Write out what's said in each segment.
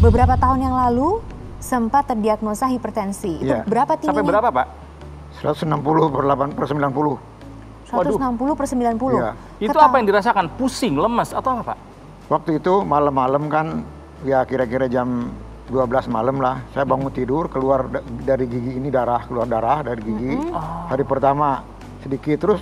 beberapa tahun yang lalu sempat terdiagnosa hipertensi. Itu berapa tingginya? Sampai berapa, Pak? 160/90. 160/90. Iya. Itu apa yang dirasakan? Pusing, lemas, atau apa, Pak? Waktu itu malam-malam kan, ya kira-kira jam 12 malam lah. Saya bangun tidur, keluar dari gigi ini keluar darah dari gigi. Hari pertama sedikit, terus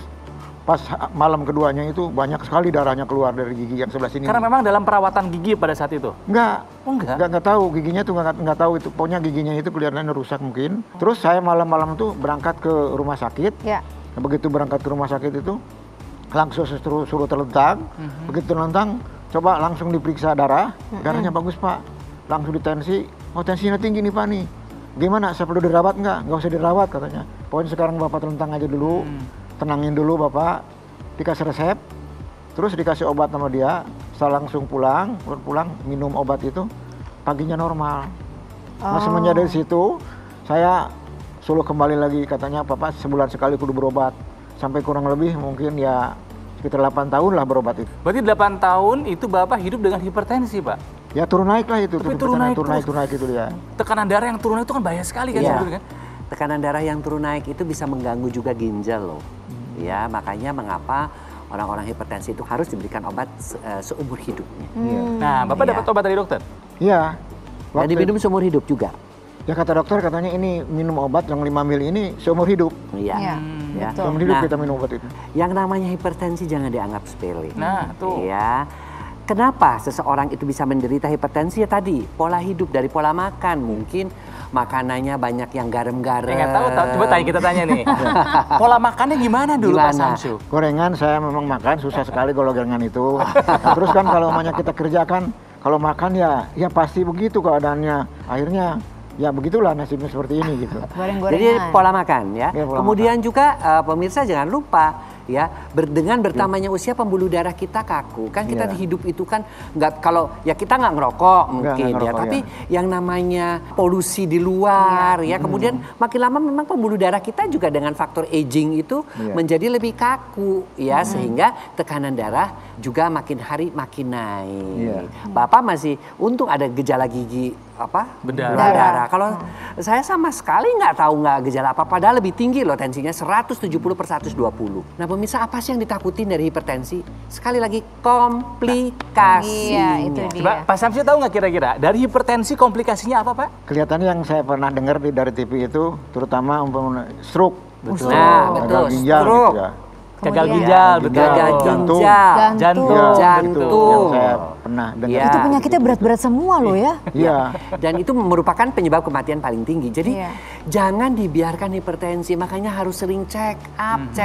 pas malam keduanya itu banyak sekali darahnya keluar dari gigi yang sebelah sini. Karena memang dalam perawatan gigi pada saat itu? Enggak. Oh, enggak? Enggak tahu, giginya tuh enggak tahu itu. Pokoknya giginya itu kelihatannya rusak mungkin. Terus saya malam-malam tuh berangkat ke rumah sakit. Ya. Begitu berangkat ke rumah sakit itu, langsung suruh terlentang. Begitu terlentang, coba langsung diperiksa darah. Darahnya bagus, Pak. Langsung ditensi. Oh, tensinya tinggi nih, Pak nih. Gimana, saya perlu dirawat nggak? Nggak usah dirawat katanya. Pokoknya sekarang Bapak terlentang aja dulu. Tenangin dulu Bapak, dikasih resep, terus dikasih obat sama dia, saya langsung pulang minum obat itu, paginya normal. Nah semenjak dari situ, saya suruh kembali lagi, katanya Bapak sebulan sekali kudu berobat, sampai kurang lebih mungkin ya sekitar 8 tahun lah berobat itu. Berarti 8 tahun itu Bapak hidup dengan hipertensi, Pak? Ya turun naik lah itu. Tapi turun naik itu dia. Tekanan darah yang turun itu kan bahaya sekali kan sebetulnya kan? Tekanan darah yang turun naik itu bisa mengganggu juga ginjal loh. Ya, makanya mengapa orang-orang hipertensi itu harus diberikan obat seumur hidupnya. Nah, Bapak dapat obat dari dokter? Iya. Dan diminum seumur hidup juga. Ya kata dokter katanya ini minum obat yang 5 ml ini seumur hidup. Iya. Ya. Seumur hidup kita minum obat itu. Yang namanya hipertensi jangan dianggap sepele. Nah, tuh. Ya. Kenapa seseorang itu bisa menderita hipertensi? Ya tadi, pola hidup dari pola makan. Mungkin makanannya banyak yang garam-garam. Nggak tahu, coba kita tanya nih. Pola makannya gimana dulu Pak Samsu? Gorengan saya memang makan, susah sekali kalau gorengan itu. Nah, terus kan kalau banyak kita kerjakan, kalau makan ya pasti begitu keadaannya. Akhirnya ya begitulah nasibnya seperti ini gitu. Jadi pola makan ya. Kemudian makan. juga pemirsa jangan lupa ya, dengan bertambahnya usia pembuluh darah kita kaku. Kan kita di hidup itu kan nggak, kalau ya kita nggak ngerokok mungkin ya, tapi yang namanya polusi di luar ya. Kemudian makin lama memang pembuluh darah kita juga dengan faktor aging itu menjadi lebih kaku ya, sehingga tekanan darah juga makin hari makin naik. Bapak masih untung ada gejala gigi berdarah. Kalau saya sama sekali nggak tahu gejala apa, padahal lebih tinggi loh tensinya 170/120. Nah pemirsa, apa sih yang ditakutin dari hipertensi? Sekali lagi, komplikasinya. Itu dia. Coba Pak Samsu tahu nggak kira-kira dari hipertensi komplikasinya apa, Pak? Kelihatannya yang saya pernah dengar dari TV itu terutama stroke. Betul. Nah, betul. Ginjal stroke. gitu ya. Gagal ginjal, gagal ginjal, jantung. Yang saya pernah dengar. Itu penyakitnya berat-berat semua loh ya. Iya. Dan itu merupakan penyebab kematian paling tinggi. Jadi jangan dibiarkan hipertensi, makanya harus sering check up.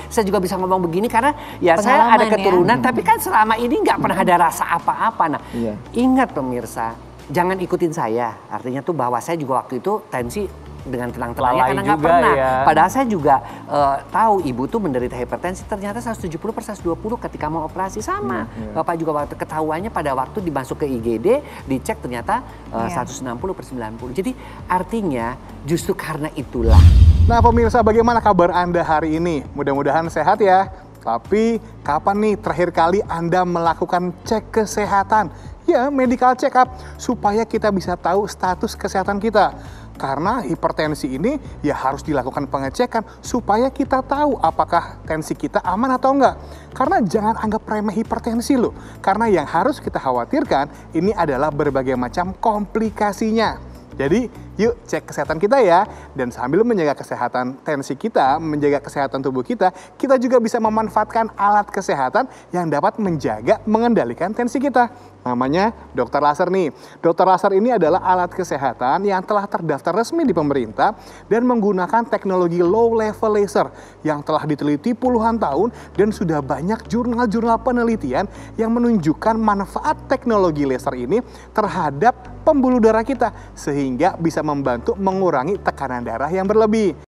Saya juga bisa ngomong begini karena ya saya ada keturunan, tapi kan selama ini nggak pernah ada rasa apa-apa. Nah, ingat pemirsa, jangan ikutin saya. Artinya tuh bahwa saya juga waktu itu tensi dengan tenang-tenangnya karena nggak pernah. Padahal saya juga tahu ibu tuh menderita hipertensi, ternyata 170/120 ketika mau operasi sama. Bapak juga waktu ketahuannya pada waktu dimasuk ke IGD, dicek ternyata 160/90. Jadi artinya justru karena itulah. Nah pemirsa, bagaimana kabar Anda hari ini? Mudah-mudahan sehat ya. Tapi kapan nih terakhir kali Anda melakukan cek kesehatan? Ya, medical check up, supaya kita bisa tahu status kesehatan kita. Karena hipertensi ini ya harus dilakukan pengecekan supaya kita tahu apakah tensi kita aman atau enggak. Karena jangan anggap remeh hipertensi loh. Karena yang harus kita khawatirkan ini adalah berbagai macam komplikasinya. Jadi yuk cek kesehatan kita ya. Dan sambil menjaga kesehatan tensi kita, menjaga kesehatan tubuh kita juga bisa memanfaatkan alat kesehatan yang dapat menjaga, mengendalikan tensi kita. Namanya dokter laser nih. Dokter laser ini adalah alat kesehatan yang telah terdaftar resmi di pemerintah dan menggunakan teknologi low level laser yang telah diteliti puluhan tahun dan sudah banyak jurnal-jurnal penelitian yang menunjukkan manfaat teknologi laser ini terhadap pembuluh darah kita sehingga bisa membantu mengurangi tekanan darah yang berlebih.